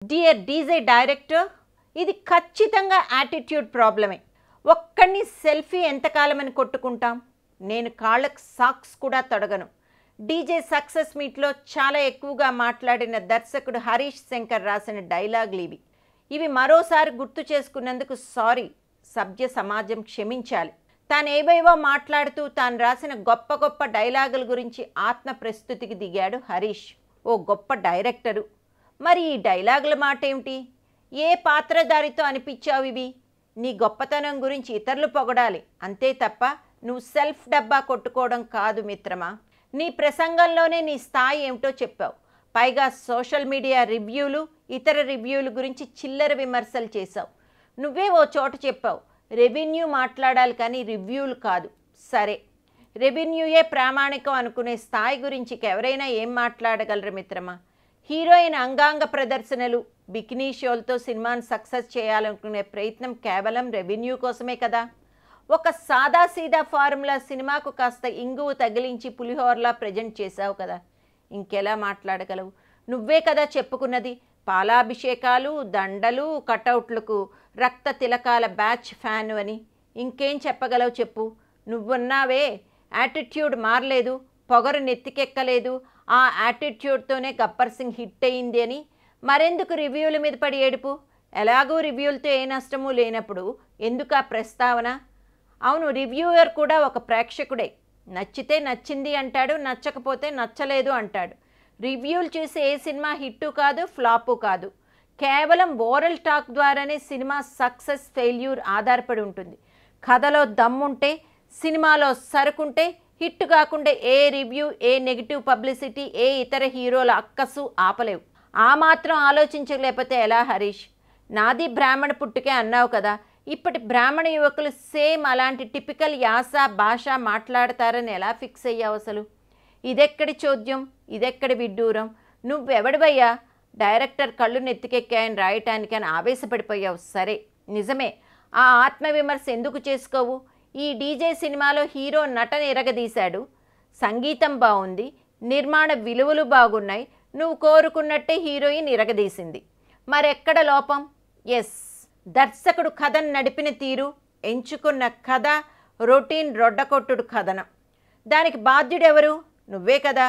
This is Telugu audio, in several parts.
డియర్ డీజే డైరెక్టర్, ఇది ఖచ్చితంగా యాటిట్యూడ్ ప్రాబ్లమే. ఒక్కడిని సెల్ఫీ ఎంతకాలమని కొట్టుకుంటాం? నేను కాళ్ళకు సాక్స్ కూడా తొడగను. డీజే సక్సెస్ మీట్లో చాలా ఎక్కువగా మాట్లాడిన దర్శకుడు హరీష్ శంకర్ రాసిన డైలాగులు ఇవి మరోసారి గుర్తు చేసుకున్నందుకు సారీ. సభ్య సమాజం క్షమించాలి. తాను ఏవేవో మాట్లాడుతూ తాను రాసిన గొప్ప గొప్ప డైలాగుల గురించి ఆత్మ ప్రస్తుతికి దిగాడు హరీష్. ఓ గొప్ప డైరెక్టరు. మరి ఈ డైలాగుల మాట ఏమిటి? ఏ పాత్రధారితో అనిపించావు ఇవి? నీ గొప్పతనం గురించి ఇతరులు పొగడాలి అంతే తప్ప నువ్వు సెల్ఫ్ డబ్బా కొట్టుకోవడం కాదు మిత్రమా. నీ ప్రసంగంలోనే నీ స్థాయి ఏమిటో చెప్పావు. పైగా సోషల్ మీడియా రివ్యూలు, ఇతర రివ్యూల గురించి చిల్లర విమర్శలు చేశావు. నువ్వే ఓ చోట చెప్పావు, రెవెన్యూ మాట్లాడాలి కానీ రివ్యూలు కాదు. సరే, రెవెన్యూయే ప్రామాణికం అనుకునే స్థాయి గురించి ఎవరైనా ఏం మాట్లాడగలరు మిత్రమా? హీరోయిన్ అంగాంగ ప్రదర్శనలు, బికినీ షోలతో సినిమాను సక్సెస్ చేయాలనుకునే ప్రయత్నం కేవలం రెవెన్యూ కోసమే కదా. ఒక సాదాసీదా ఫార్ములా సినిమాకు కాస్త ఇంగువ తగిలించి పులిహోరలా ప్రజెంట్ చేశావు కదా. ఇంకెలా మాట్లాడగలవు? నువ్వే కదా చెప్పుకున్నది పాలాభిషేకాలు, దండలు, కటౌట్లకు రక్త తిలకాల బ్యాచ్ ఫ్యాను అని. ఇంకేం చెప్పగలవు చెప్పు. నువ్వున్నావే, యాటిట్యూడ్ మారలేదు, పొగరు నెత్తికెక్కలేదు. ఆ యాటిట్యూడ్తోనే గబ్బర్ సింగ్ హిట్ అయింది అని మరెందుకు రివ్యూల మీద పడి ఏడుపు? ఎలాగూ రివ్యూలతో ఏ నష్టము లేనప్పుడు ఎందుకు ఆ ప్రస్తావన? అవును, రివ్యూయర్ కూడా ఒక ప్రేక్షకుడే. నచ్చితే నచ్చింది అంటాడు, నచ్చకపోతే నచ్చలేదు అంటాడు. రివ్యూలు చేసి ఏ సినిమా హిట్టు కాదు, ఫ్లాపు కాదు. కేవలం ఓరల్ టాక్ ద్వారానే సినిమా సక్సెస్ ఫెయిల్యూర్ ఆధారపడి ఉంటుంది. కథలో దమ్ముంటే, సినిమాలో సరుకుంటే హిట్ కాకుండా ఏ రివ్యూ, ఏ నెగిటివ్ పబ్లిసిటీ, ఏ ఇతర హీరోల అక్కసు ఆపలేవు. ఆ మాత్రం ఆలోచించలేకపోతే ఎలా హరీష్? నాది బ్రాహ్మణ పుట్టుకే అన్నావు కదా. ఇప్పటి బ్రాహ్మణ యువకులు సేమ్ అలాంటి టిపికల్ యాస భాష మాట్లాడతారని ఎలా ఫిక్స్ అయ్యావు అసలు? ఇదెక్కడి చోద్యం, ఇదెక్కడి విడ్డూరం? నువ్వెవడివయ్యా డైరెక్టర్ కళ్ళు నెత్తికెక్కాయని రాయటానికి అని ఆవేశపడిపోయావు. సరే, నిజమే. ఆ ఆత్మవిమర్శ ఎందుకు చేసుకోవు? ఈ డీజే సినిమాలో హీరో నటన ఎరగదీశాడు, సంగీతం బాగుంది, నిర్మాణ విలువలు బాగున్నాయి, నువ్వు కోరుకున్నట్టే హీరోయిన్ ఇరగదీసింది. మరెక్కడ లోపం? ఎస్, దర్శకుడు కథను నడిపిన తీరు, ఎంచుకున్న కథ రొటీన్ రొడ్డకొట్టుడు కథనం. దానికి బాధ్యుడెవరు? నువ్వే కదా.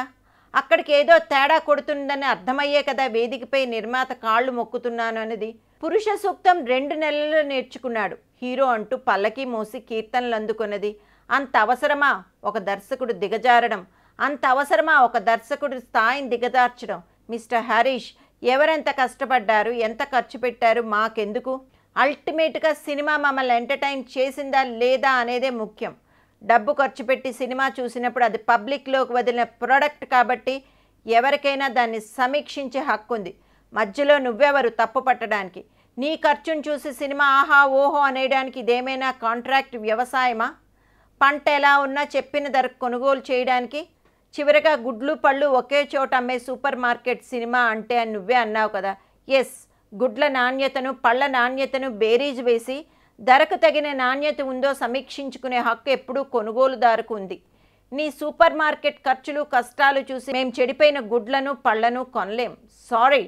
అక్కడికి ఏదో తేడా కొడుతుందని అర్థమయ్యే కదా వేదికపై నిర్మాత కాళ్ళు మొక్కుతున్నాను అనేది. పురుష సూక్తం 2 నెలలు నేర్చుకున్నాడు హీరో అంటూ పల్లకి మోసి కీర్తనలు అందుకున్నది. అంత అవసరమా ఒక దర్శకుడు దిగజారడం? అంత అవసరమా ఒక దర్శకుడి స్థాయిని దిగజార్చడం? మిస్టర్ హరీష్, ఎవరెంత కష్టపడ్డారు, ఎంత ఖర్చు పెట్టారు మాకెందుకు? అల్టిమేట్గా సినిమా మమ్మల్ని ఎంటర్టైన్ చేసిందా లేదా అనేదే ముఖ్యం. డబ్బు ఖర్చు పెట్టి సినిమా చూసినప్పుడు అది పబ్లిక్లోకి వదిలిన ప్రోడక్ట్ కాబట్టి ఎవరికైనా దాన్ని సమీక్షించే హక్కు ఉంది. మధ్యలో నువ్వెవరు తప్పు పట్టడానికి? నీ ఖర్చును చూసి సినిమా ఆహా ఓహో అనేయడానికి ఇదేమైనా కాంట్రాక్ట్ వ్యవసాయమా? పంట ఎలా ఉన్నా చెప్పిన ధరకు కొనుగోలు చేయడానికి? చివరిగా గుడ్లు పళ్ళు ఒకే చోట అమ్మే సూపర్ మార్కెట్ సినిమా అంటే అని నువ్వే అన్నావు కదా. ఎస్, గుడ్ల నాణ్యతను, పళ్ళ నాణ్యతను బేరీజ్ వేసి ధరకు తగిన నాణ్యత ఉందో సమీక్షించుకునే హక్కు ఎప్పుడూ కొనుగోలుదారుకు ఉంది. నీ సూపర్ మార్కెట్ ఖర్చులు కష్టాలు చూసి మేము చెడిపోయిన గుడ్లను పళ్ళను కొనలేం. సారీ.